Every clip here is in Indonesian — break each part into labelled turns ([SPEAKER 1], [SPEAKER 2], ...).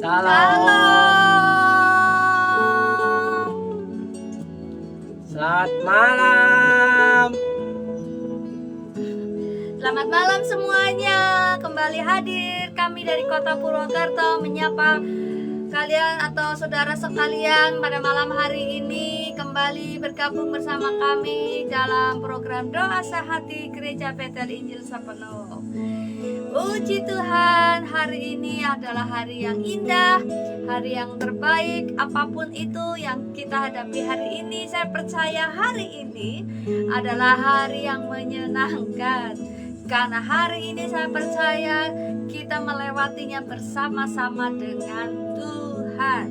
[SPEAKER 1] Shalom. Selamat malam.
[SPEAKER 2] Selamat malam semuanya. Kembali hadir kami dari Kota Purwokerto menyapa kalian atau saudara sekalian pada malam hari ini, kembali bergabung bersama kami dalam program Doa Sehati Gereja Bethel Injil Sapeno. Puji Tuhan, hari ini adalah hari yang indah, hari yang terbaik. Apapun itu yang kita hadapi hari ini, saya percaya hari ini adalah hari yang menyenangkan. Karena hari ini saya percaya kita melewatinya bersama-sama dengan Tuhan.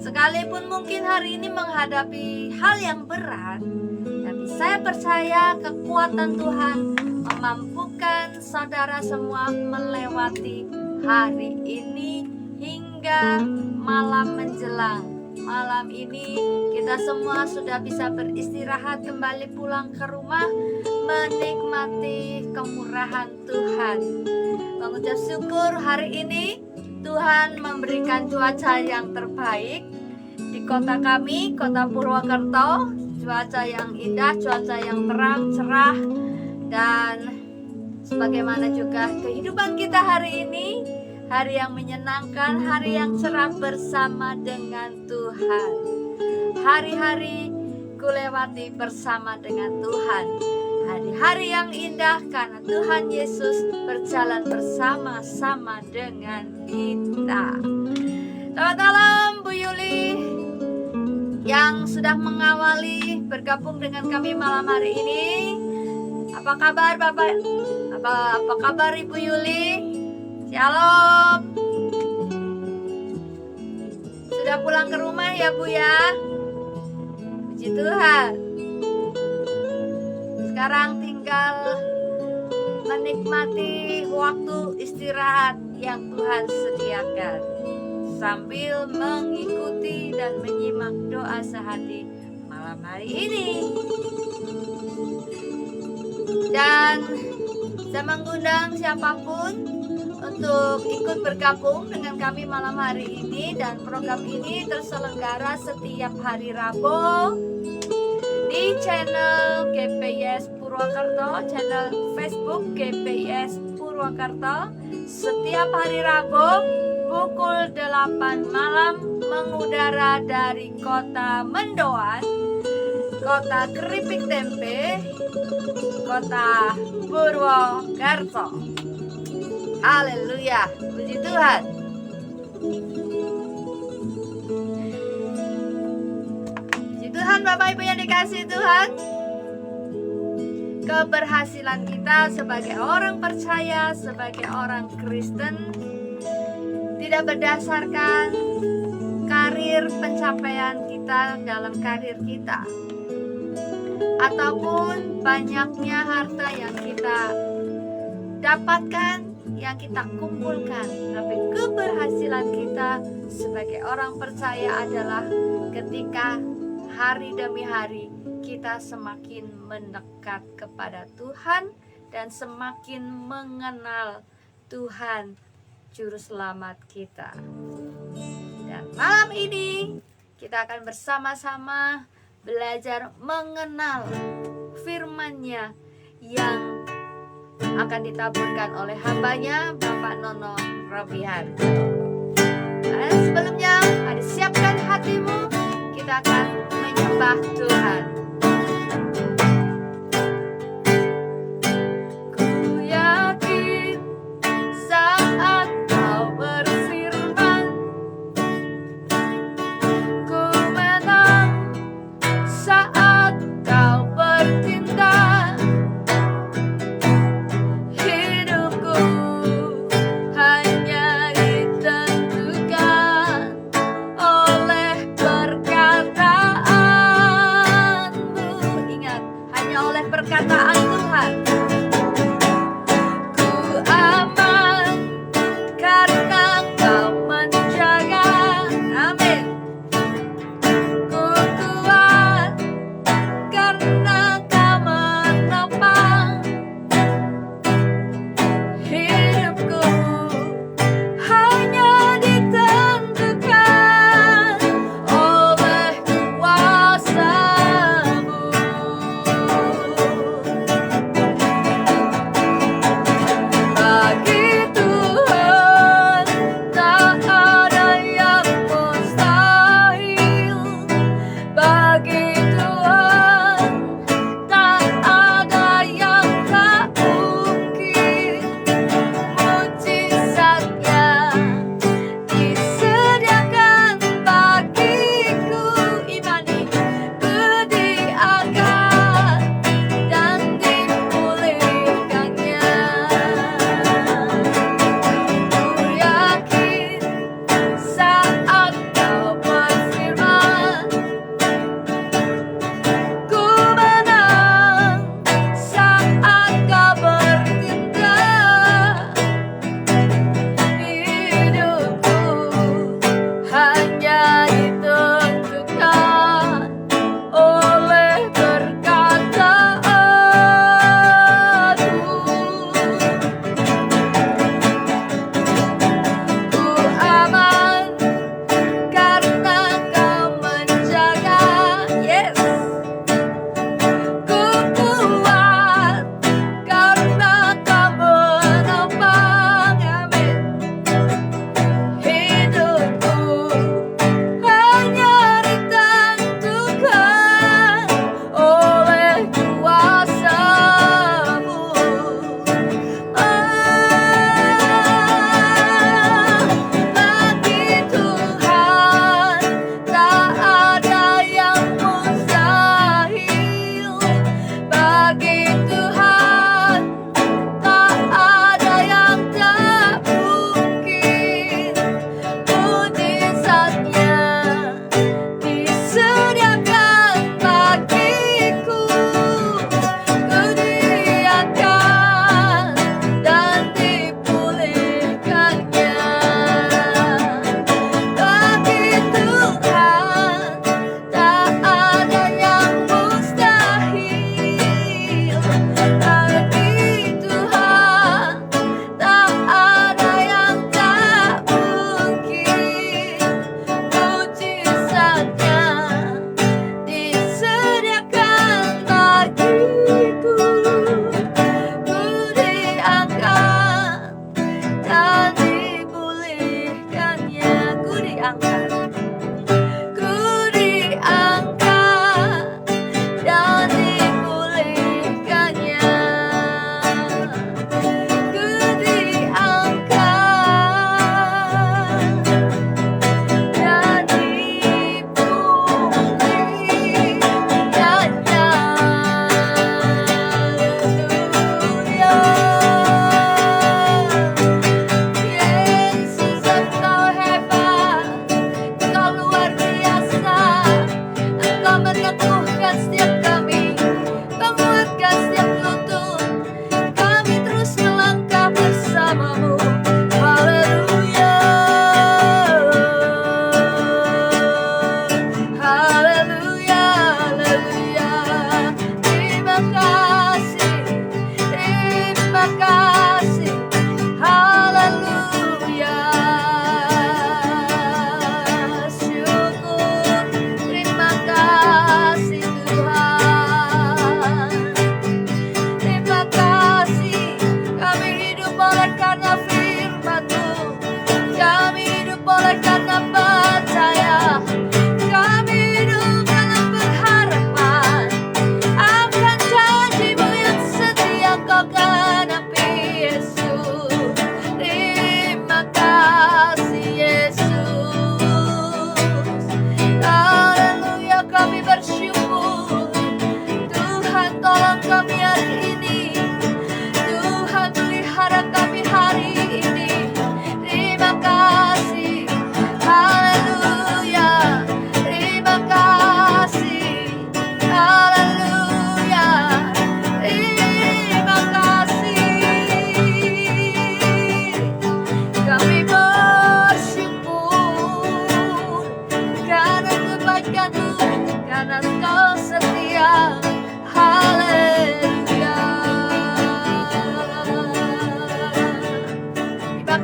[SPEAKER 2] Sekalipun mungkin hari ini menghadapi hal yang berat, tapi saya percaya kekuatan Tuhan memampukan saudara semua melewati hari ini hingga malam menjelang. Malam ini kita semua sudah bisa beristirahat, kembali pulang ke rumah, menikmati kemurahan Tuhan. Mengucap syukur hari ini Tuhan memberikan cuaca yang terbaik di kota kami, Kota Purwokerto. Cuaca yang indah, cuaca yang terang, cerah, dan sebagaimana juga kehidupan kita hari ini, hari yang menyenangkan, hari yang cerah bersama dengan Tuhan. Hari-hari kulewati bersama dengan Tuhan. Hari-hari yang indah karena Tuhan Yesus berjalan bersama-sama dengan kita. Selamat malam Bu Yuli yang sudah mengawali bergabung dengan kami malam hari ini. Apa kabar Bapak? Apa kabar Ibu Yuli? Shalom. Sudah pulang ke rumah ya Bu ya? Puji Tuhan. Sekarang tinggal menikmati waktu istirahat yang Tuhan sediakan sambil mengikuti dan menyimak doa sehati malam hari ini. Dan saya mengundang siapapun untuk ikut bergabung dengan kami malam hari ini. Dan program ini terselenggara setiap hari Rabu di channel GPS Purwokerto, channel Facebook GPS Purwokerto. Setiap hari Rabu pukul 8 malam mengudara dari kota Mendoan, kota Keripik Tempe, kota Purwokerto. Haleluya, puji Tuhan. Puji Tuhan Bapak Ibu yang dikasihi Tuhan. Keberhasilan kita sebagai orang percaya, sebagai orang Kristen, tidak berdasarkan karir pencapaian kita dalam karir kita, ataupun banyaknya harta yang kita dapatkan, yang kita kumpulkan. Tapi keberhasilan kita sebagai orang percaya adalah ketika hari demi hari kita semakin mendekat kepada Tuhan dan semakin mengenal Tuhan Juru Selamat kita. Dan malam ini kita akan bersama-sama belajar mengenal firman-Nya yang akan ditaburkan oleh hambanya Bapak Nono Robiharto. Dan sebelumnya, mari siapkan hatimu, kita akan menyembah Tuhan. Ku yakin saat Kau berfirman, ku menang saat Kau bertindak. Hidupku hanya ditentukan oleh perkataan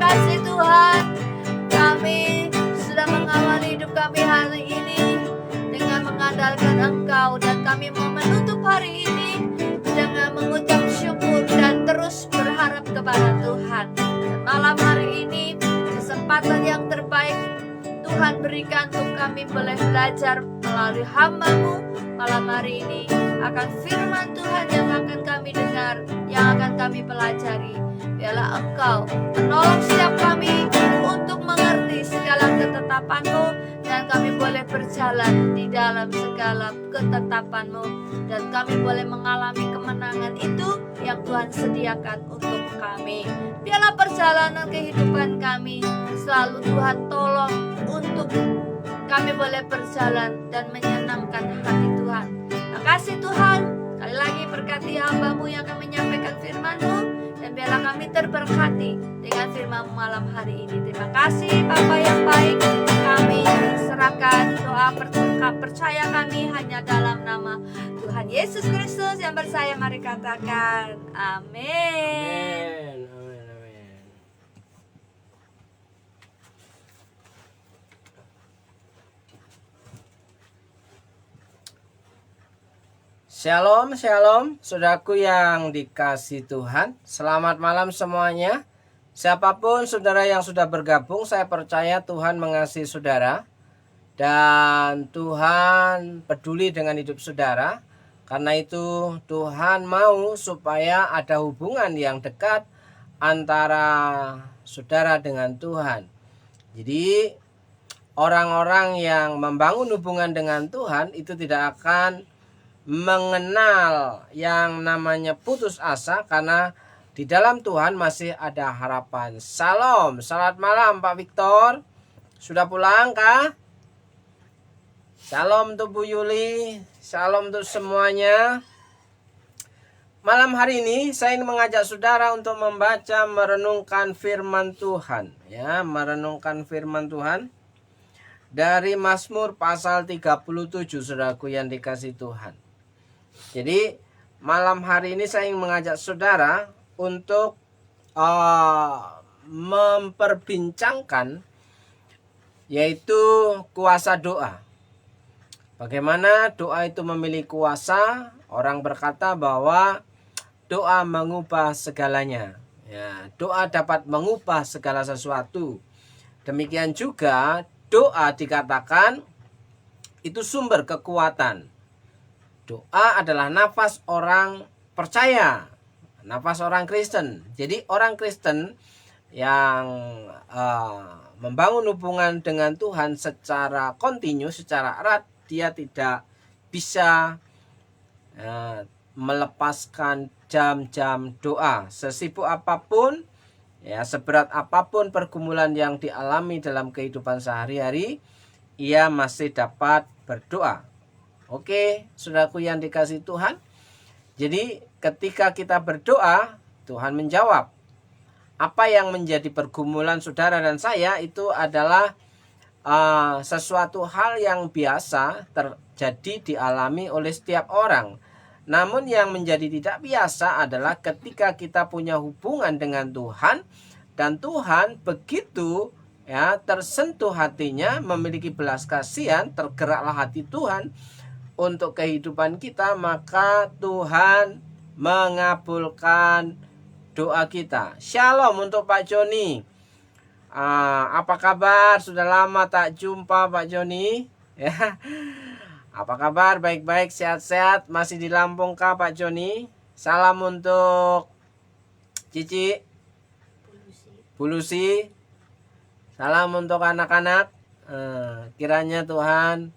[SPEAKER 2] kasih Tuhan, kami sudah mengawali hidup kami hari ini dengan mengandalkan Engkau, dan kami mau menutup hari ini dengan mengucap syukur dan terus berharap kepada Tuhan. Dan malam hari ini kesempatan yang terbaik Tuhan berikan untuk kami boleh belajar melalui hamba-Mu malam hari ini akan firman Tuhan yang akan kami dengar, yang akan kami pelajari. Biarlah Engkau menolong setiap kami untuk mengerti segala ketetapan-Mu, dan kami boleh berjalan di dalam segala ketetapan-Mu, dan kami boleh mengalami kemenangan itu yang Tuhan sediakan untuk kami. Biarlah perjalanan kehidupan kami selalu Tuhan tolong untuk kami boleh berjalan dan menyenangkan hati Tuhan. Terima kasih Tuhan, sekali lagi berkati hamba-Mu yang akan menyampaikan firman-Mu, dan biarlah kami terberkati dengan firman-Mu malam hari ini. Terima kasih Bapa yang baik, kami serahkan doa percaya kami hanya dalam nama Tuhan Yesus Kristus yang bersayap. Mari katakan amin.
[SPEAKER 1] Shalom, shalom, saudaraku yang dikasih Tuhan. Selamat malam semuanya. Siapapun saudara yang sudah bergabung, saya percaya Tuhan mengasihi saudara. Dan Tuhan peduli dengan hidup saudara. Karena itu Tuhan mau supaya ada hubungan yang dekat antara saudara dengan Tuhan. Jadi orang-orang yang membangun hubungan dengan Tuhan itu tidak akan mengenal yang namanya putus asa, karena di dalam Tuhan masih ada harapan. Salam, selamat malam Pak Victor. Sudah pulang kah? Salam untuk Bu Yuli, salam untuk semuanya. Malam hari ini saya ingin mengajak saudara untuk membaca, merenungkan firman Tuhan, ya, merenungkan firman Tuhan dari Mazmur pasal 37, saudaraku yang dikasih Tuhan. Jadi malam hari ini saya ingin mengajak saudara untuk memperbincangkan yaitu kuasa doa. Bagaimana doa itu memiliki kuasa? Orang berkata bahwa doa mengubah segalanya. Ya, doa dapat mengubah segala sesuatu. Demikian juga doa dikatakan itu sumber kekuatan. Doa adalah nafas orang percaya, nafas orang Kristen. Jadi orang Kristen yang membangun hubungan dengan Tuhan secara kontinu, secara erat, dia tidak bisa melepaskan jam-jam doa. Sesibuk apapun, ya, seberat apapun pergumulan yang dialami dalam kehidupan sehari-hari, ia masih dapat berdoa. Oke, saudaraku yang dikasih Tuhan. Jadi ketika kita berdoa, Tuhan menjawab. Apa yang menjadi pergumulan saudara dan saya itu adalah sesuatu hal yang biasa terjadi dialami oleh setiap orang. Namun yang menjadi tidak biasa adalah ketika kita punya hubungan dengan Tuhan, dan Tuhan begitu ya tersentuh hatinya, memiliki belas kasihan, tergeraklah hati Tuhan untuk kehidupan kita, maka Tuhan mengabulkan doa kita. Shalom untuk Pak Joni. Apa kabar? Sudah lama tak jumpa Pak Joni. Ya. Apa kabar? Baik-baik, sehat-sehat. Masih di Lampung kah Pak Joni? Salam untuk Cici, Bulusi. Salam untuk anak-anak. Kiranya Tuhan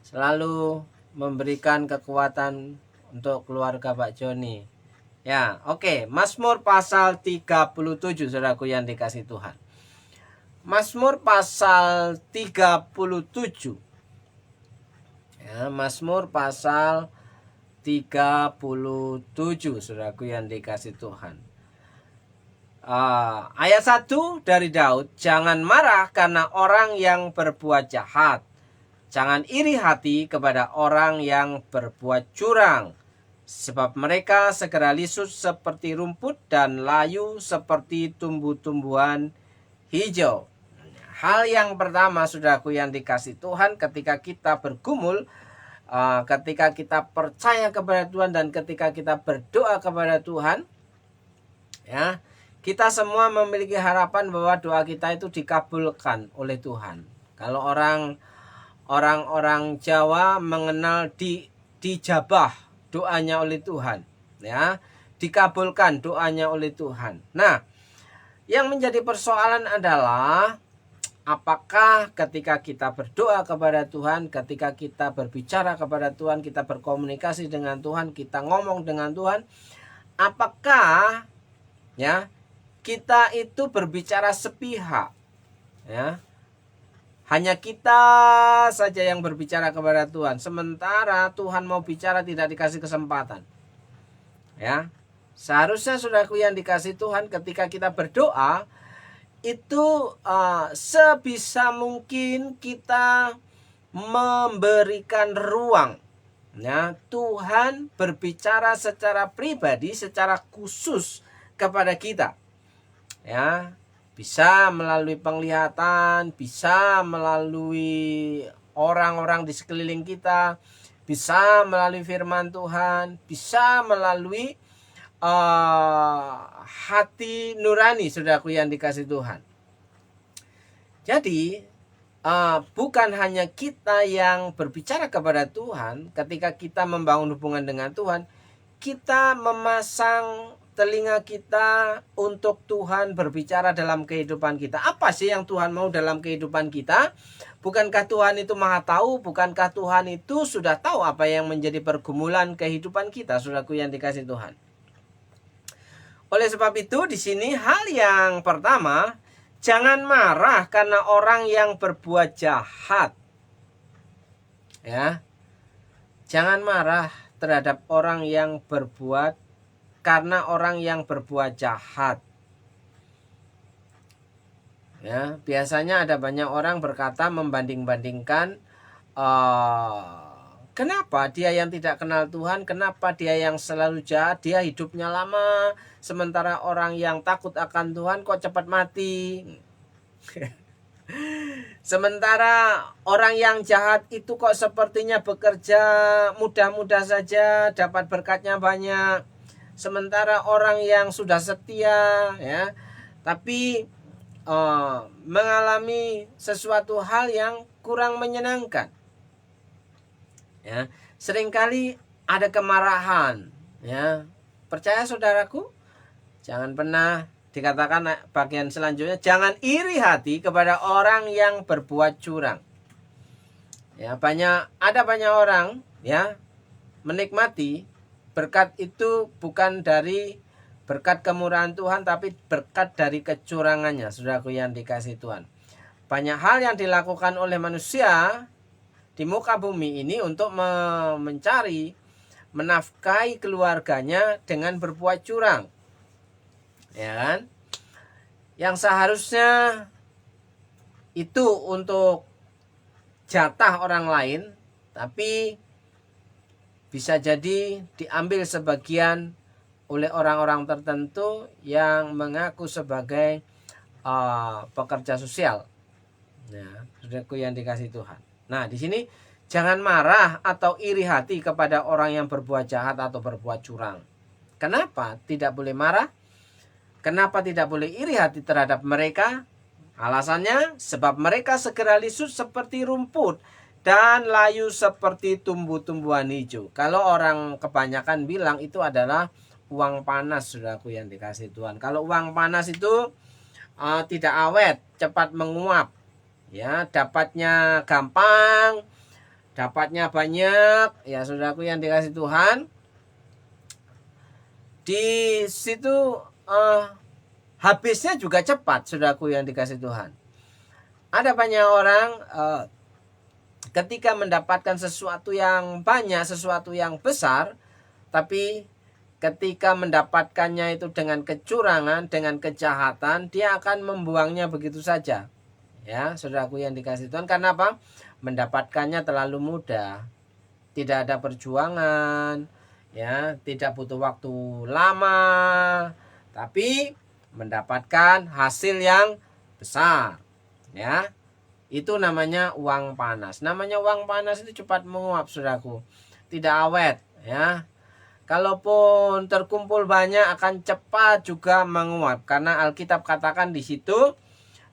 [SPEAKER 1] selalu memberikan kekuatan untuk keluarga Pak Joni. Ya, oke. Mazmur pasal 37, saudaraku yang dikasih Tuhan. Mazmur pasal 37. Ya, Mazmur pasal 37, saudaraku yang dikasih Tuhan. Ayat 1 dari Daud. Jangan marah karena orang yang berbuat jahat. Jangan iri hati kepada orang yang berbuat curang, sebab mereka segera lisut seperti rumput dan layu seperti tumbuh-tumbuhan hijau. Hal yang pertama, saudaraku yang dikasih Tuhan, ketika kita bergumul, ketika kita percaya kepada Tuhan dan ketika kita berdoa kepada Tuhan, ya, kita semua memiliki harapan bahwa doa kita itu dikabulkan oleh Tuhan. Kalau orang-orang Jawa mengenal dijabah doanya oleh Tuhan, ya, dikabulkan doanya oleh Tuhan. Nah, yang menjadi persoalan adalah apakah ketika kita berdoa kepada Tuhan, ketika kita berbicara kepada Tuhan, kita berkomunikasi dengan Tuhan, kita ngomong dengan Tuhan, apakah, ya, kita itu berbicara sepihak, ya, hanya kita saja yang berbicara kepada Tuhan, sementara Tuhan mau bicara tidak dikasih kesempatan, ya. Seharusnya saudaraku yang dikasih Tuhan, ketika kita berdoa itu sebisa mungkin kita memberikan ruang, ya, Tuhan berbicara secara pribadi, secara khusus kepada kita, ya, bisa melalui penglihatan, bisa melalui orang-orang di sekeliling kita, bisa melalui firman Tuhan, bisa melalui hati nurani, saudaraku yang dikasih Tuhan. Jadi bukan hanya kita yang berbicara kepada Tuhan. Ketika kita membangun hubungan dengan Tuhan, kita memasang telinga kita untuk Tuhan berbicara dalam kehidupan kita. Apa sih yang Tuhan mau dalam kehidupan kita? Bukankah Tuhan itu maha tahu? Bukankah Tuhan itu sudah tahu apa yang menjadi pergumulan kehidupan kita, saudaraku yang dikasih Tuhan? Oleh sebab itu, di sini hal yang pertama, jangan marah karena orang yang berbuat jahat. Ya. Jangan marah terhadap orang yang berbuat karena orang yang berbuat jahat. Ya, biasanya ada banyak orang berkata membanding-bandingkan, kenapa dia yang tidak kenal Tuhan, kenapa dia yang selalu jahat, dia hidupnya lama, sementara orang yang takut akan Tuhan kok cepat mati. Sementara orang yang jahat itu kok sepertinya bekerja mudah-mudah saja, dapat berkatnya banyak. Sementara orang yang sudah setia, ya, tapi mengalami sesuatu hal yang kurang menyenangkan. Ya, seringkali ada kemarahan, ya. Percaya saudaraku, jangan pernah dikatakan bagian selanjutnya, jangan iri hati kepada orang yang berbuat curang. Ya, ada banyak orang, ya, menikmati berkat itu bukan dari berkat kemurahan Tuhan, tapi berkat dari kecurangannya, saudaraku yang dikasih Tuhan. Banyak hal yang dilakukan oleh manusia di muka bumi ini untuk mencari, menafkahi keluarganya dengan berbuat curang, ya kan? Yang seharusnya itu untuk jatah orang lain, tapi bisa jadi diambil sebagian oleh orang-orang tertentu yang mengaku sebagai pekerja sosial. Ya, saudaraku yang dikasih Tuhan. Nah, di sini jangan marah atau iri hati kepada orang yang berbuat jahat atau berbuat curang. Kenapa tidak boleh marah? Kenapa tidak boleh iri hati terhadap mereka? Alasannya, sebab mereka segera lisut seperti rumput dan layu seperti tumbuh-tumbuhan hijau. Kalau orang kebanyakan bilang itu adalah uang panas, saudaraku yang dikasih Tuhan. Kalau uang panas itu tidak awet, cepat menguap. Ya, dapatnya gampang, dapatnya banyak, ya saudaraku yang dikasih Tuhan. Di situ habisnya juga cepat, saudaraku yang dikasih Tuhan. Ada banyak orang ketika mendapatkan sesuatu yang banyak, sesuatu yang besar, tapi ketika mendapatkannya itu dengan kecurangan, dengan kejahatan, dia akan membuangnya begitu saja. Ya, saudaraku yang dikasih Tuhan, karena apa? Mendapatkannya terlalu mudah, tidak ada perjuangan, ya, tidak butuh waktu lama, tapi mendapatkan hasil yang besar. Ya. Itu namanya uang panas. Namanya uang panas itu cepat menguap, saudaraku. Tidak awet, ya. Kalaupun terkumpul banyak akan cepat juga menguap, karena Alkitab katakan di situ,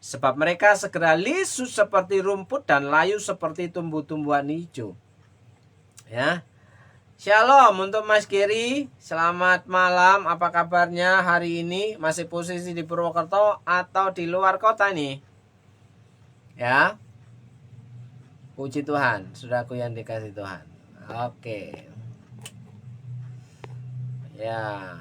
[SPEAKER 1] sebab mereka segera lisu seperti rumput dan layu seperti tumbuh-tumbuhan hijau. Ya. Shalom untuk Mas Giri. Selamat malam. Apa kabarnya hari ini? Masih posisi di Purwokerto atau di luar kota nih? Ya. Puji Tuhan, saudaraku yang dikasih Tuhan. Oke. Ya.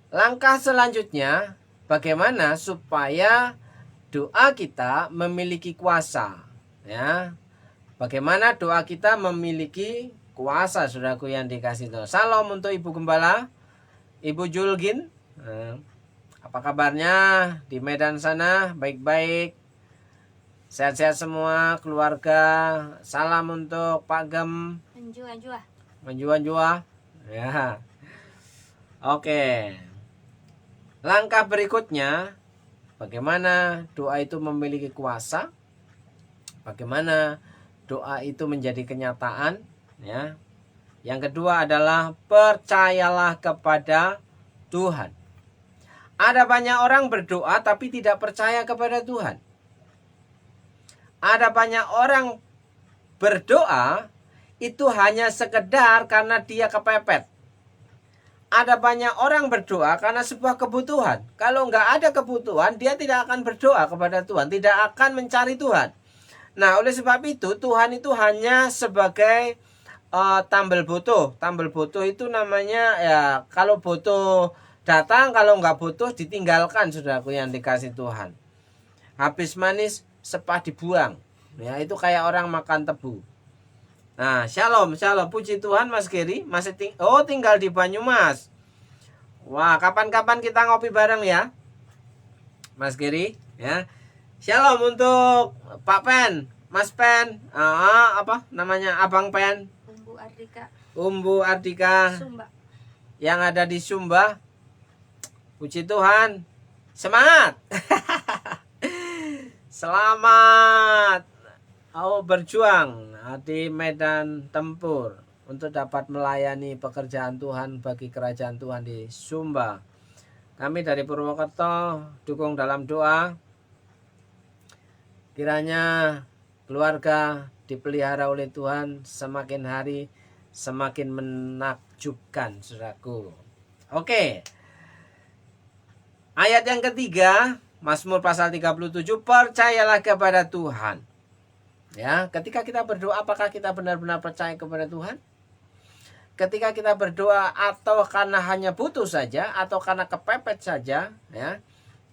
[SPEAKER 1] Langkah selanjutnya, bagaimana supaya doa kita memiliki kuasa? Ya, bagaimana doa kita memiliki kuasa, saudaraku yang dikasih Tuhan. Salam untuk Ibu Gembala, Ibu Julgin. Apa kabarnya di Medan sana? Baik-baik, sehat-sehat semua keluarga. Salam untuk Pak Gem. Menjua. Ya. Oke. Langkah berikutnya, bagaimana doa itu memiliki kuasa? Bagaimana doa itu menjadi kenyataan, ya. Yang kedua adalah percayalah kepada Tuhan. Ada banyak orang berdoa tapi tidak percaya kepada Tuhan. Ada banyak orang berdoa itu hanya sekedar karena dia kepepet. Ada banyak orang berdoa karena sebuah kebutuhan. Kalau nggak ada kebutuhan, dia tidak akan berdoa kepada Tuhan, tidak akan mencari Tuhan. Nah, oleh sebab itu Tuhan itu hanya sebagai tambal butuh. Tambal butuh itu namanya, ya, kalau butuh datang, kalau nggak butuh ditinggalkan, saudaraku yang dikasih Tuhan. Habis manis sepah dibuang. Ya, itu kayak orang makan tebu. Nah, shalom, puji Tuhan Mas Giri masih tinggal di Banyumas. Wah, kapan-kapan kita ngopi bareng ya, Mas Giri, ya. Shalom untuk Pak Pen, Mas Pen, apa namanya, Abang Pen, Umbu Ardika,
[SPEAKER 2] Sumba.
[SPEAKER 1] Yang ada di Sumba. Puji Tuhan, semangat. Selamat berjuang di medan tempur untuk dapat melayani pekerjaan Tuhan bagi kerajaan Tuhan di Sumba. Kami dari Purwokerto dukung dalam doa. Kiranya keluarga dipelihara oleh Tuhan, semakin hari semakin menakjubkan, saudaraku. Oke. Ayat yang ketiga, Mazmur pasal 37, percayalah kepada Tuhan. Ya, ketika kita berdoa, apakah kita benar-benar percaya kepada Tuhan? Ketika kita berdoa atau karena hanya butuh saja atau karena kepepet saja, ya.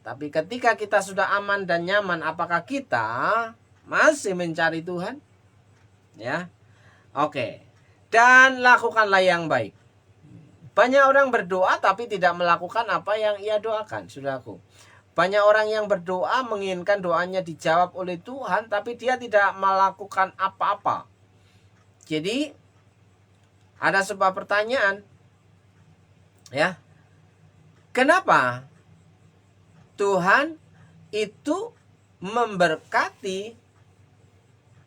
[SPEAKER 1] Tapi ketika kita sudah aman dan nyaman, apakah kita masih mencari Tuhan? Ya. Oke. Dan lakukanlah yang baik. Banyak orang berdoa tapi tidak melakukan apa yang ia doakan, saudaraku. Banyak orang yang berdoa menginginkan doanya dijawab oleh Tuhan, tapi dia tidak melakukan apa-apa. Jadi ada sebuah pertanyaan, ya. Kenapa Tuhan itu memberkati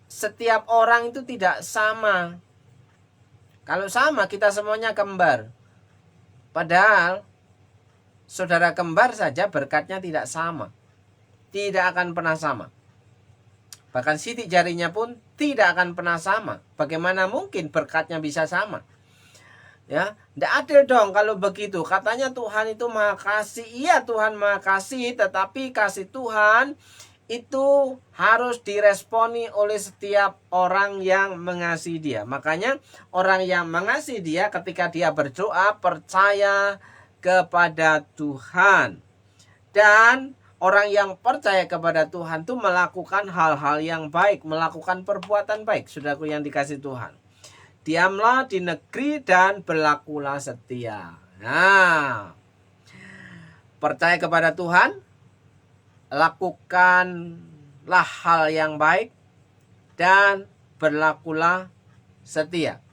[SPEAKER 1] setiap orang itu tidak sama? Kalau sama, kita semuanya kembar. Padahal saudara kembar saja berkatnya tidak sama. Tidak akan pernah sama. Bahkan sidik jarinya pun tidak akan pernah sama. Bagaimana mungkin berkatnya bisa sama? Ya, tidak adil dong kalau begitu. Katanya Tuhan itu Maha Kasih. Iya, Tuhan Maha Kasih, tetapi kasih Tuhan itu harus diresponi oleh setiap orang yang mengasihi Dia. Makanya orang yang mengasihi Dia ketika dia berdoa percaya kepada Tuhan. Dan orang yang percaya kepada Tuhan itu melakukan hal-hal yang baik, melakukan perbuatan baik, saudaraku yang dikasih Tuhan. Diamlah di negeri dan berlakulah setia. Nah, percaya kepada Tuhan, lakukanlah hal yang baik, dan berlakulah setia.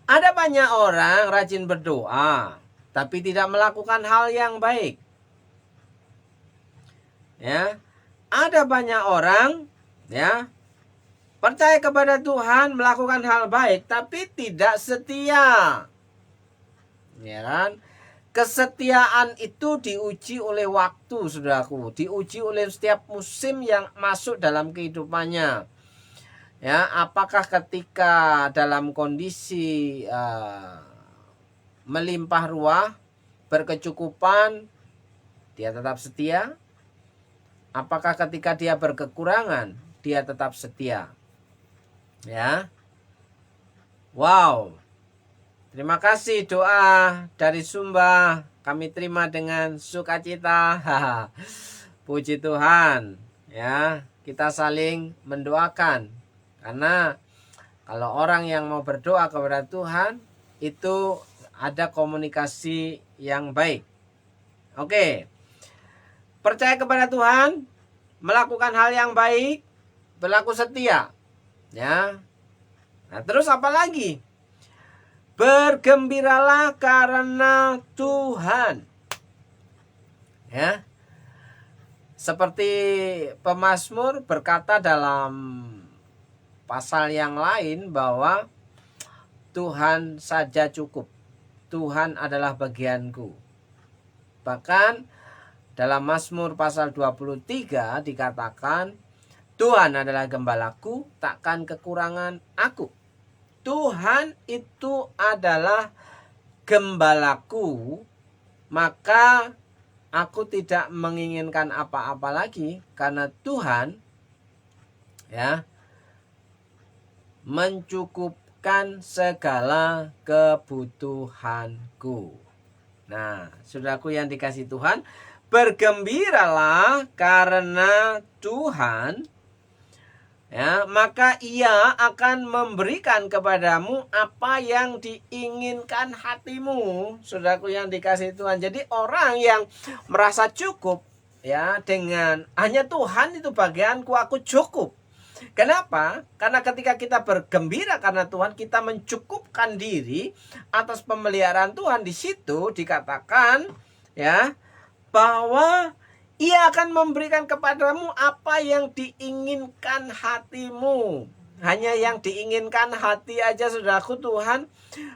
[SPEAKER 1] Ada banyak orang rajin berdoa, tapi tidak melakukan hal yang baik. Ya, ada banyak orang ya percaya kepada Tuhan, melakukan hal baik, tapi tidak setia. Ya kan? Kesetiaan itu diuji oleh waktu, saudaraku. Diuji oleh setiap musim yang masuk dalam kehidupannya. Ya, apakah ketika dalam kondisi melimpah ruah, berkecukupan, dia tetap setia? Apakah ketika dia berkekurangan, dia tetap setia? Ya. Wow. Terima kasih doa dari Sumba. Kami terima dengan sukacita. Puji Tuhan. Ya, kita saling mendoakan. Karena kalau orang yang mau berdoa kepada Tuhan, itu ada komunikasi yang baik. Oke. Percaya kepada Tuhan, melakukan hal yang baik, berlaku setia. Ya. Nah, terus apa lagi? Bergembiralah karena Tuhan. Ya. Seperti pemazmur berkata dalam pasal yang lain bahwa Tuhan saja cukup. Tuhan adalah bagianku. Bahkan dalam Mazmur pasal 23 dikatakan, Tuhan adalah gembalaku, takkan kekurangan aku. Tuhan itu adalah gembalaku, maka aku tidak menginginkan apa-apa lagi, karena Tuhan ya mencukupkan segala kebutuhanku. Nah, saudaraku yang dikasihi Tuhan, bergembiralah karena Tuhan, ya, maka Ia akan memberikan kepadamu apa yang diinginkan hatimu. Saudaraku yang dikasihi Tuhan. Jadi orang yang merasa cukup ya dengan hanya Tuhan itu bagianku, aku cukup. Kenapa? Karena ketika kita bergembira karena Tuhan, kita mencukupkan diri atas pemeliharaan Tuhan. Di situ dikatakan ya bahwa Ia akan memberikan kepadamu apa yang diinginkan hatimu. Hanya yang diinginkan hati aja, saudaraku, Tuhan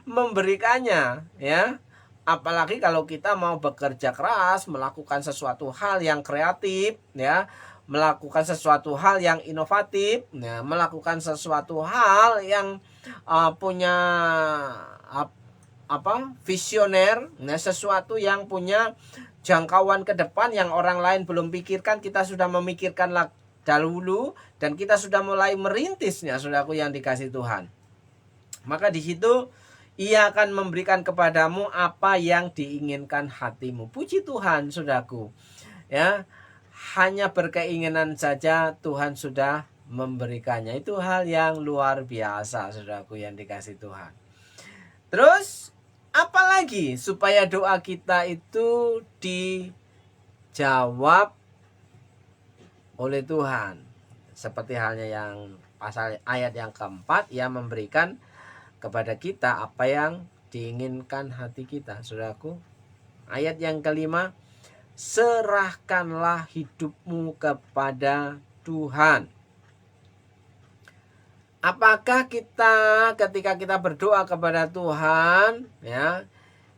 [SPEAKER 1] memberikannya, ya. Apalagi kalau kita mau bekerja keras, melakukan sesuatu hal yang kreatif, ya, melakukan sesuatu hal yang inovatif, ya, melakukan sesuatu hal yang punya visioner, nah, sesuatu yang punya jangkauan ke depan yang orang lain belum pikirkan, kita sudah memikirkan dahulu dan kita sudah mulai merintisnya, saudaraku yang dikasihi Tuhan. Maka di situ Ia akan memberikan kepadamu apa yang diinginkan hatimu. Puji Tuhan, saudaraku. Ya, hanya berkeinginan saja Tuhan sudah memberikannya. Itu hal yang luar biasa, saudaraku yang dikasihi Tuhan. Terus apalagi supaya doa kita itu dijawab oleh Tuhan. Seperti halnya yang pasal ayat yang keempat, Ia memberikan kepada kita apa yang diinginkan hati kita, saudaraku. Ayat yang kelima, serahkanlah hidupmu kepada Tuhan. Apakah kita ketika kita berdoa kepada Tuhan, ya,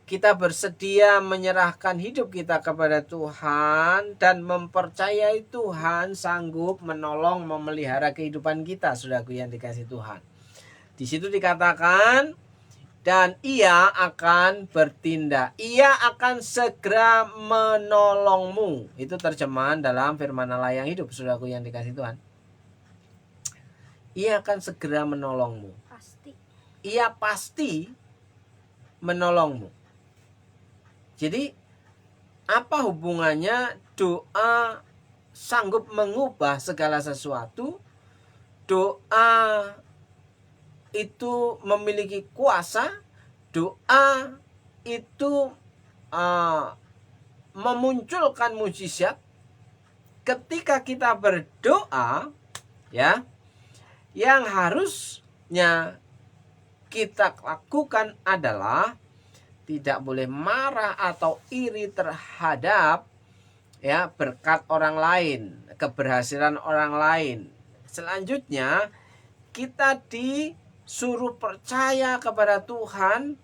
[SPEAKER 1] kita bersedia menyerahkan hidup kita kepada Tuhan dan mempercayai Tuhan sanggup menolong, memelihara kehidupan kita, saudaraku yang dikasihi Tuhan. Di situ dikatakan, dan Ia akan bertindak, Ia akan segera menolongmu. Itu terjemahan dalam firman Allah yang hidup, saudaraku yang dikasihi Tuhan. Ia akan segera menolongmu.
[SPEAKER 2] Pasti.
[SPEAKER 1] Ia pasti menolongmu. Jadi apa hubungannya doa sanggup mengubah segala sesuatu? Doa itu memiliki kuasa. Doa itu memunculkan mujizat. Ketika kita berdoa, ya, yang harusnya kita lakukan adalah tidak boleh marah atau iri terhadap ya berkat orang lain, keberhasilan orang lain. Selanjutnya kita disuruh percaya kepada Tuhan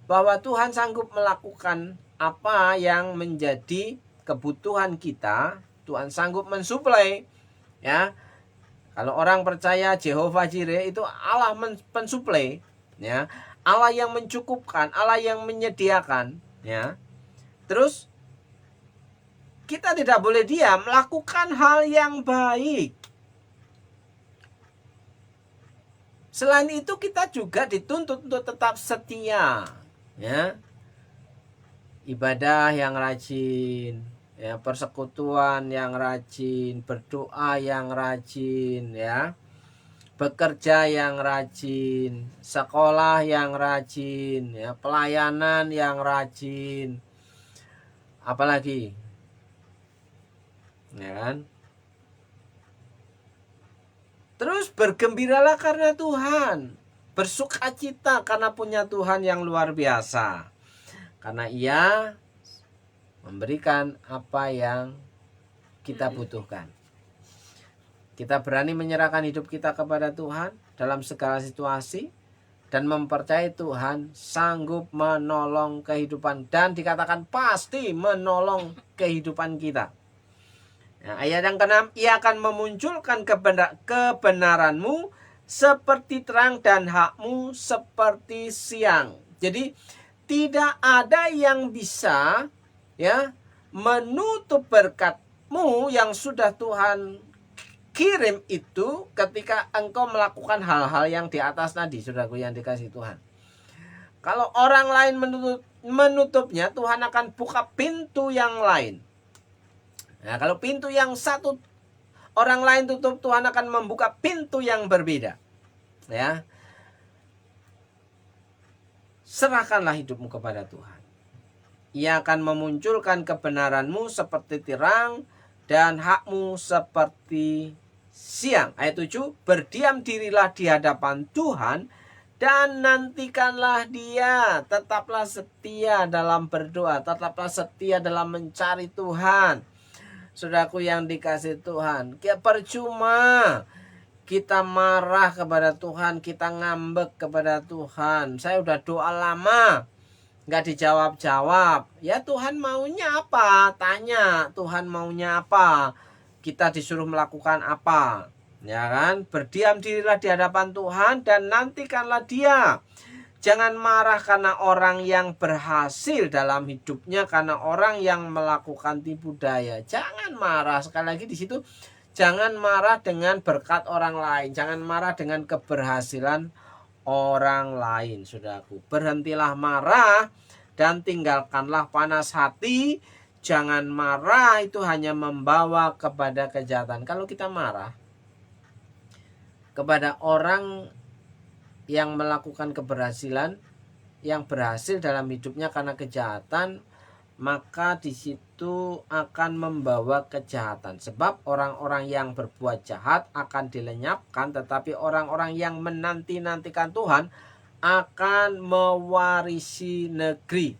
[SPEAKER 1] bahwa Tuhan sanggup melakukan apa yang menjadi kebutuhan kita. Tuhan sanggup mensuplai ya. Kalau orang percaya Jehovah Jireh itu Allah pensuplai ya, Allah yang mencukupkan, Allah yang menyediakan ya. Terus kita tidak boleh diam, melakukan hal yang baik. Selain itu kita juga dituntut untuk tetap setia ya. Ibadah yang rajin ya, persekutuan yang rajin, berdoa yang rajin ya, bekerja yang rajin, sekolah yang rajin ya, pelayanan yang rajin, apalagi ya kan. Terus bergembiralah karena Tuhan, bersukacita karena punya Tuhan yang luar biasa, karena Ia memberikan apa yang kita butuhkan. Kita berani menyerahkan hidup kita kepada Tuhan dalam segala situasi dan mempercayai Tuhan sanggup menolong kehidupan, dan dikatakan pasti menolong kehidupan kita. Nah, ayat yang ke-6, Ia akan memunculkan kebenaranmu seperti terang dan hakmu seperti siang. Jadi tidak ada yang bisa ya menutup berkatmu yang sudah Tuhan kirim itu ketika engkau melakukan hal-hal yang di atas tadi, saudaraku yang dikasih Tuhan. Kalau orang lain menutupnya, Tuhan akan buka pintu yang lain. Nah, kalau pintu yang satu orang lain tutup, Tuhan akan membuka pintu yang berbeda. Ya. Serahkanlah hidupmu kepada Tuhan. Ia akan memunculkan kebenaranmu seperti terang dan hakmu seperti siang. Ayat 7, berdiam dirilah di hadapan Tuhan dan nantikanlah Dia. Tetaplah setia dalam berdoa, tetaplah setia dalam mencari Tuhan. Saudaraku yang dikasih Tuhan, percuma kita marah kepada Tuhan, kita ngambek kepada Tuhan. Saya udah doa lama, nggak dijawab-jawab. Ya Tuhan maunya apa? Tanya Tuhan maunya apa? Kita disuruh melakukan apa? Ya kan? Berdiam dirilah di hadapan Tuhan dan nantikanlah Dia. Jangan marah karena orang yang berhasil dalam hidupnya, karena orang yang melakukan tipu daya. Jangan marah. Sekali lagi di situ, jangan marah dengan berkat orang lain. Jangan marah dengan keberhasilan orang lain, saudaraku. Berhentilah marah dan tinggalkanlah panas hati. Jangan marah, itu hanya membawa kepada kejahatan. Kalau kita marah kepada orang yang melakukan keberhasilan, yang berhasil dalam hidupnya karena kejahatan, maka di situ akan membawa kejahatan. Sebab orang-orang yang berbuat jahat akan dilenyapkan, tetapi orang-orang yang menanti-nantikan Tuhan akan mewarisi negeri.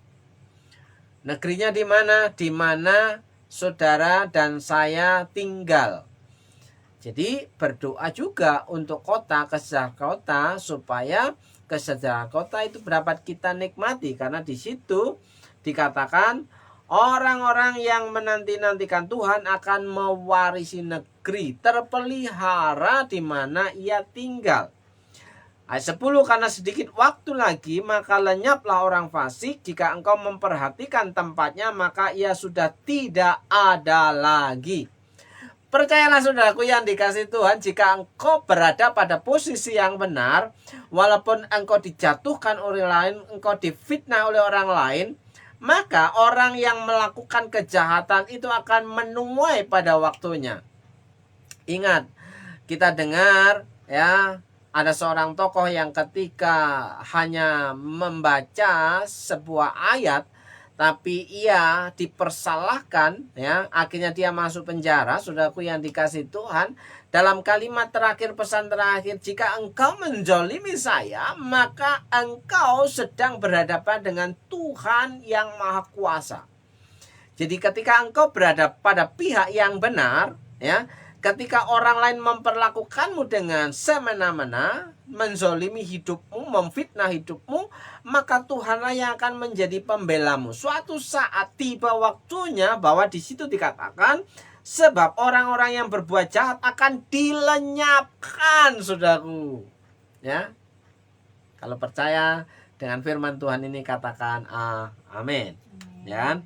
[SPEAKER 1] Negerinya di mana? Di mana saudara dan saya tinggal. Jadi berdoa juga untuk kota, kesejahteraan kota, supaya kesejahteraan kota itu dapat kita nikmati. Karena di situ dikatakan orang-orang yang menanti-nantikan Tuhan akan mewarisi negeri, terpelihara di mana ia tinggal. Ayat 10, karena sedikit waktu lagi maka lenyaplah orang fasik. Jika engkau memperhatikan tempatnya, maka ia sudah tidak ada lagi. Percayalah saudaraku yang dikasih Tuhan, jika engkau berada pada posisi yang benar, walaupun engkau dijatuhkan oleh lain, engkau difitnah oleh orang lain, maka orang yang melakukan kejahatan itu akan menuai pada waktunya. Ingat, kita dengar ya, ada seorang tokoh yang ketika hanya membaca sebuah ayat, tapi ia dipersalahkan, ya, akhirnya dia masuk penjara. Saudaraku yang dikasihi Tuhan, dalam kalimat terakhir, pesan terakhir, jika engkau menzolimi saya, maka engkau sedang berhadapan dengan Tuhan yang Maha Kuasa. Jadi ketika engkau berada pada pihak yang benar, ya, ketika orang lain memperlakukanmu dengan semena-mena, menzolimi hidupmu, memfitnah hidupmu, maka Tuhanlah yang akan menjadi pembelamu. Suatu saat tiba waktunya, bahwa di situ dikatakan, sebab orang-orang yang berbuat jahat akan dilenyapkan, saudaraku. Ya, kalau percaya dengan firman Tuhan ini, katakan amin. Ya.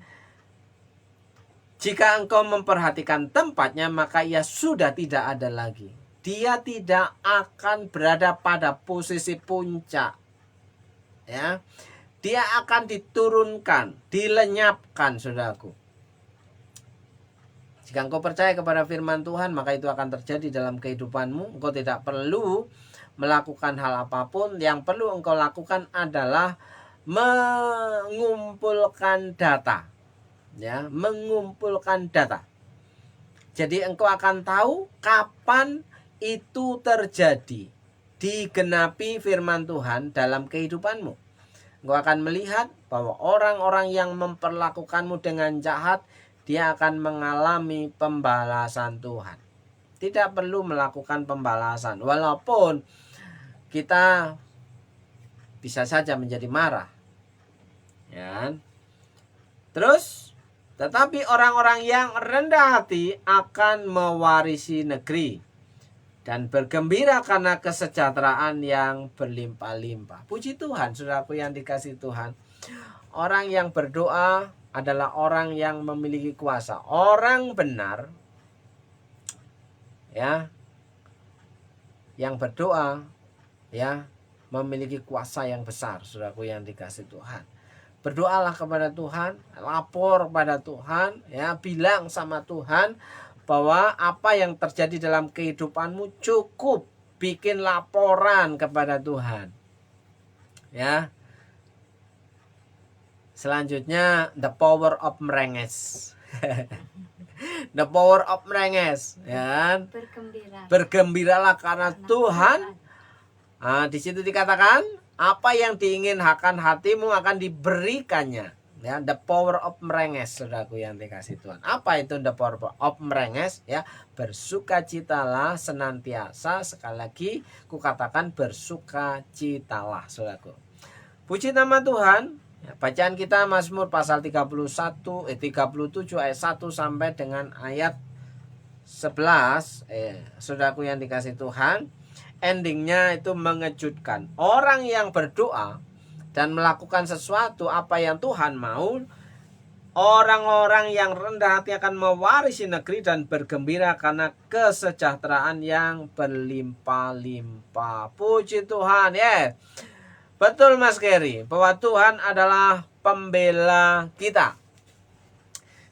[SPEAKER 1] Jika engkau memperhatikan tempatnya, maka ia sudah tidak ada lagi. Dia tidak akan berada pada posisi puncak. Ya. Dia akan diturunkan, dilenyapkan, saudaraku. Jika engkau percaya kepada firman Tuhan, maka itu akan terjadi dalam kehidupanmu. Engkau tidak perlu melakukan hal apapun. Yang perlu engkau lakukan adalah mengumpulkan data. Ya, mengumpulkan data. Jadi engkau akan tahu kapan itu terjadi, digenapi firman Tuhan dalam kehidupanmu. Engkau akan melihat bahwa orang-orang yang memperlakukanmu dengan jahat, dia akan mengalami pembalasan Tuhan. Tidak perlu melakukan pembalasan, walaupun kita bisa saja menjadi marah. Ya. Terus, tetapi orang-orang yang rendah hati akan mewarisi negeri dan bergembira karena kesejahteraan yang berlimpah-limpah. Puji Tuhan, saudaraku yang dikasihi Tuhan. Orang yang berdoa adalah orang yang memiliki kuasa. Orang benar, ya, yang berdoa, ya, memiliki kuasa yang besar, saudaraku yang dikasihi Tuhan. Berdoalah kepada Tuhan, lapor pada Tuhan, ya, bilang sama Tuhan bahwa apa yang terjadi dalam kehidupanmu cukup, bikin laporan kepada Tuhan. Ya. Selanjutnya, the power of merenges. The power of merenges, ya. Bergembiralah karena Tuhan. Di situ dikatakan, apa yang diinginkan hatimu akan diberikannya. Ya, the power of merenges, saudaraku yang dikasihi Tuhan. Apa itu the power of merenges? Ya, bersukacitalah senantiasa. Sekali lagi, kukatakan bersukacitalah, saudaraku. Puji nama Tuhan. Ya, bacaan kita Mazmur pasal 37 ayat 1 sampai dengan ayat 11. Saudaraku yang dikasihi Tuhan, endingnya itu mengejutkan. Orang yang berdoa dan melakukan sesuatu apa yang Tuhan mau, orang-orang yang rendah hati akan mewarisi negeri dan bergembira karena kesejahteraan yang berlimpah-limpah. Puji Tuhan, ya. Betul Mas Keri, bahwa Tuhan adalah pembela kita.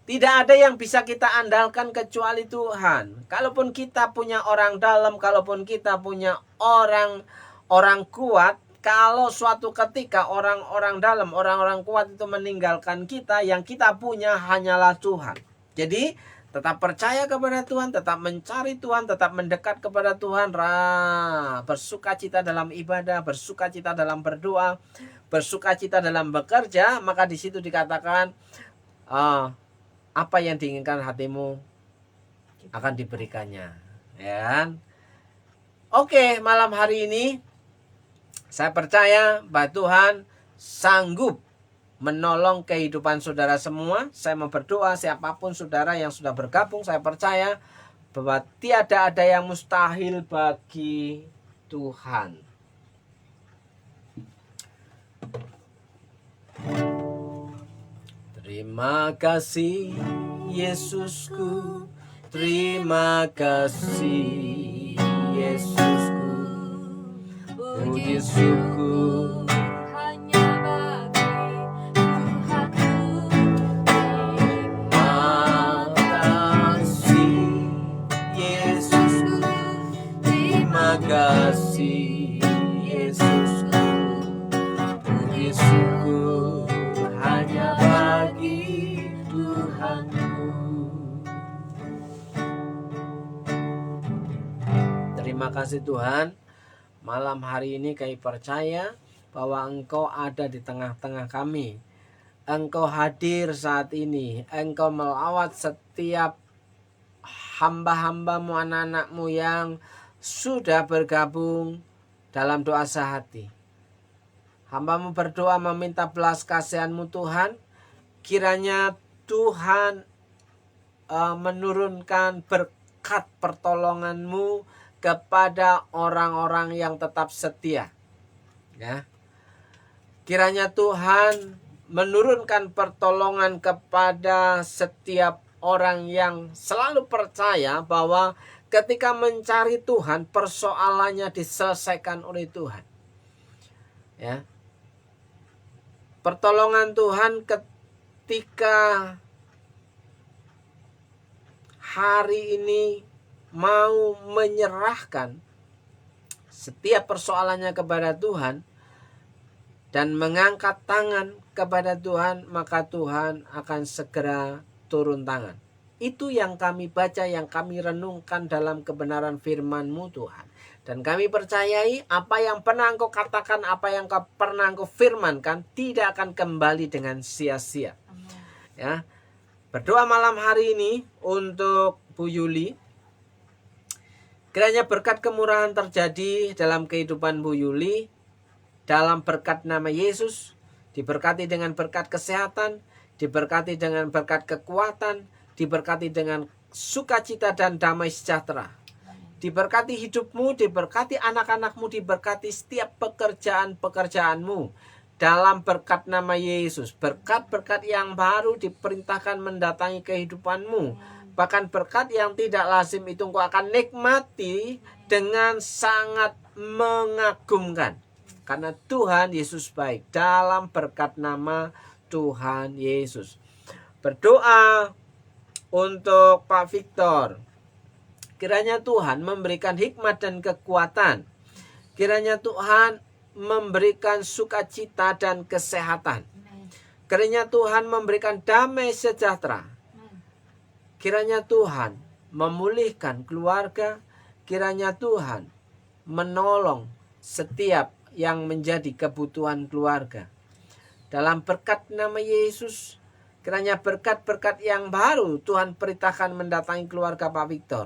[SPEAKER 1] Tidak ada yang bisa kita andalkan kecuali Tuhan. Kalaupun kita punya orang dalam, kalaupun kita punya orang kuat, kalau suatu ketika orang-orang dalam, orang-orang kuat itu meninggalkan kita, yang kita punya hanyalah Tuhan. Jadi tetap percaya kepada Tuhan, tetap mencari Tuhan, tetap mendekat kepada Tuhan. Bersukacita dalam ibadah, bersukacita dalam berdoa, bersukacita dalam bekerja. Maka di situ dikatakan, apa yang diinginkan hatimu akan diberikannya. Ya. Oke, malam hari ini saya percaya bahwa Tuhan sanggup menolong kehidupan saudara semua. Saya mau berdoa, siapapun saudara yang sudah bergabung, saya percaya bahwa tiada ada yang mustahil bagi Tuhan. Terima kasih Yesusku, terima kasih Yesusku, puji syukur hanya bagi Tuhanku. Terima kasih Yesusku, terima kasih Yesusku, puji syukur hanya bagi Terima kasih Tuhan. Malam hari ini kami percaya bahwa Engkau ada di tengah-tengah kami. Engkau hadir saat ini. Engkau melawat setiap hamba-hambamu, anak-anakmu yang sudah bergabung dalam doa sehati. Hambamu berdoa meminta belas kasihan-Mu Tuhan. Kiranya Tuhan menurunkan berkat pertolongan-Mu kepada orang-orang yang tetap setia. Ya. Kiranya Tuhan menurunkan pertolongan kepada setiap orang yang selalu percaya bahwa ketika mencari Tuhan, persoalannya diselesaikan oleh Tuhan. Ya. Pertolongan Tuhan ketika hari ini mau menyerahkan setiap persoalannya kepada Tuhan dan mengangkat tangan kepada Tuhan, maka Tuhan akan segera turun tangan. Itu yang kami baca, yang kami renungkan dalam kebenaran firman-Mu Tuhan. Dan kami percayai apa yang pernah Engkau katakan, apa yang pernah Engkau firmankan tidak akan kembali dengan sia-sia. Ya. Berdoa malam hari ini untuk Bu Yuli. Kiranya berkat kemurahan terjadi dalam kehidupan Bu Yuli. Dalam berkat nama Yesus. Diberkati dengan berkat kesehatan. Diberkati dengan berkat kekuatan. Diberkati dengan sukacita dan damai sejahtera. Diberkati hidupmu. Diberkati anak-anakmu. Diberkati setiap pekerjaan-pekerjaanmu. Dalam berkat nama Yesus. Berkat-berkat yang baru diperintahkan mendatangi kehidupanmu. Bahkan berkat yang tidak lazim itu engkau akan nikmati dengan sangat mengagumkan. Karena Tuhan Yesus baik. Dalam berkat nama Tuhan Yesus. Berdoa untuk Pak Victor. Kiranya Tuhan memberikan hikmat dan kekuatan. Kiranya Tuhan memberikan sukacita dan kesehatan. Kiranya Tuhan memberikan damai sejahtera. Kiranya Tuhan memulihkan keluarga. Kiranya Tuhan menolong setiap yang menjadi kebutuhan keluarga. Dalam berkat nama Yesus, kiranya berkat-berkat yang baru Tuhan perintahkan mendatangi keluarga Pak Victor.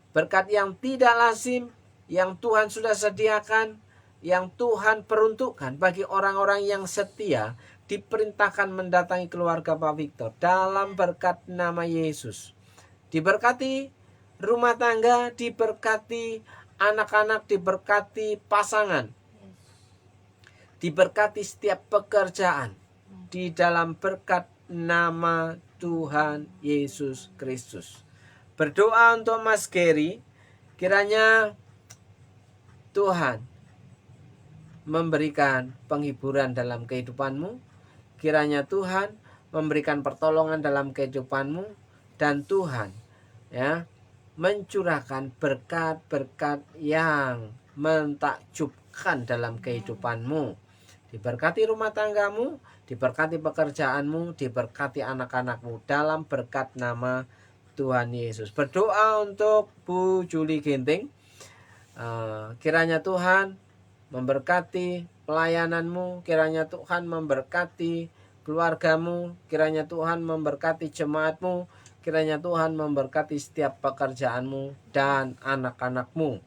[SPEAKER 1] Berkat yang tidak lazim, yang Tuhan sudah sediakan, yang Tuhan peruntukkan bagi orang-orang yang setia, diperintahkan mendatangi keluarga Pak Victor dalam berkat nama Yesus. Diberkati rumah tangga, diberkati anak-anak, diberkati pasangan, diberkati setiap pekerjaan di dalam berkat nama Tuhan Yesus Kristus. Berdoa untuk Mas Gary, kiranya Tuhan memberikan penghiburan dalam kehidupanmu. Kiranya Tuhan memberikan pertolongan dalam kehidupanmu. Dan Tuhan mencurahkan berkat-berkat yang mentakjubkan dalam kehidupanmu. Diberkati rumah tanggamu, diberkati pekerjaanmu, diberkati anak-anakmu dalam berkat nama Tuhan Yesus. Berdoa untuk Bu Juli Ginting. Kiranya Tuhan memberkati pelayananmu, kiranya Tuhan memberkati keluargamu, kiranya Tuhan memberkati jemaatmu, kiranya Tuhan memberkati setiap pekerjaanmu dan anak-anakmu.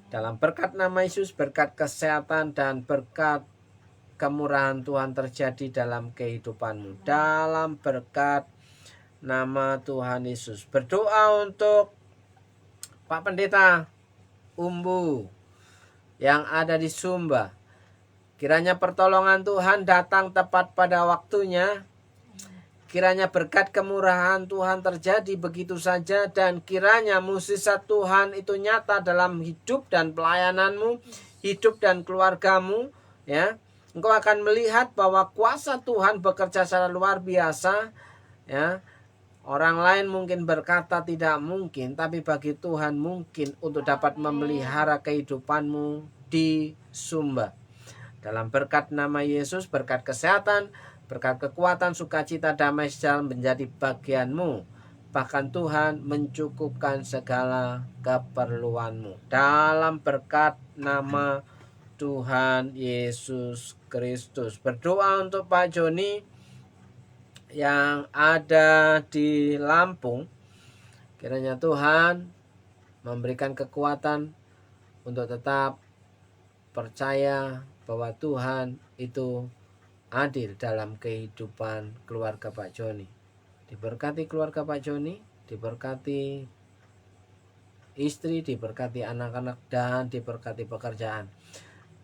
[SPEAKER 1] Dalam berkat nama Yesus, berkat kesehatan dan berkat kemurahan Tuhan terjadi dalam kehidupanmu. Dalam berkat nama Tuhan Yesus. Berdoa untuk Pak Pendeta Umbu yang ada di Sumba. Kiranya pertolongan Tuhan datang tepat pada waktunya. Kiranya berkat kemurahan Tuhan terjadi begitu saja. Dan kiranya mukjizat Tuhan itu nyata dalam hidup dan pelayananmu, hidup dan keluargamu. Ya, engkau akan melihat bahwa kuasa Tuhan bekerja secara luar biasa. Ya, orang lain mungkin berkata tidak mungkin, tapi bagi Tuhan mungkin untuk dapat memelihara kehidupanmu di Sumba. Dalam berkat nama Yesus, berkat kesehatan, berkat kekuatan, sukacita, damai sejahtera menjadi bagianmu. bahkan Tuhan mencukupkan segala keperluanmu. Dalam berkat nama Tuhan Yesus Kristus. Berdoa untuk Pak Joni yang ada di Lampung. Kiranya Tuhan memberikan kekuatan untuk tetap percaya bahwa Tuhan itu adil dalam kehidupan keluarga Pak Joni. Diberkati keluarga Pak Joni, diberkati istri, diberkati anak-anak, dan diberkati pekerjaan.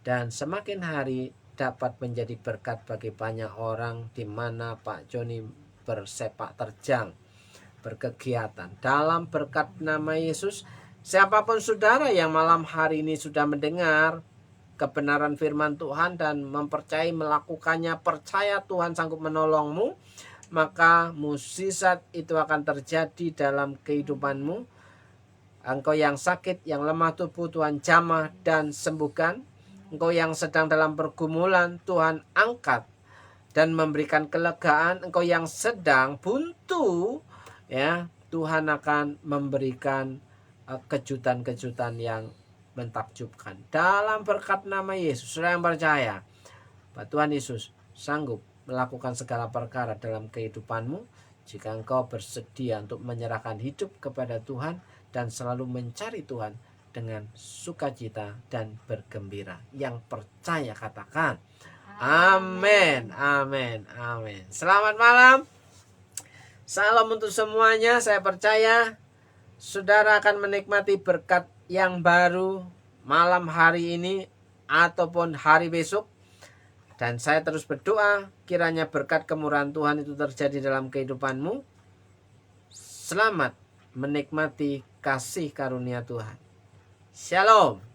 [SPEAKER 1] Dan semakin hari dapat menjadi berkat bagi banyak orang di mana Pak Joni bersepak terjang, berkegiatan. Dalam berkat nama Yesus, siapapun saudara yang malam hari ini sudah mendengar kebenaran firman Tuhan dan mempercayai melakukannya, percaya Tuhan sanggup menolongmu, maka mukjizat itu akan terjadi dalam kehidupanmu. Engkau yang sakit, yang lemah tubuh, Tuhan jamah dan sembuhkan. Engkau yang sedang dalam pergumulan, Tuhan angkat dan memberikan kelegaan. Engkau yang sedang buntu, ya, Tuhan akan memberikan kejutan-kejutan yang mentakjubkan. Dalam berkat nama Yesus, saudara yang percaya bahwa Tuhan Yesus sanggup melakukan segala perkara dalam kehidupanmu jika engkau bersedia untuk menyerahkan hidup kepada Tuhan dan selalu mencari Tuhan dengan sukacita dan bergembira. Yang percaya katakan amin, amin, amin. Selamat malam. Salam untuk semuanya. Saya percaya saudara akan menikmati berkat yang baru malam hari ini ataupun hari besok. Dan saya terus berdoa kiranya berkat kemurahan Tuhan itu terjadi dalam kehidupanmu. Selamat menikmati kasih karunia Tuhan. Shalom.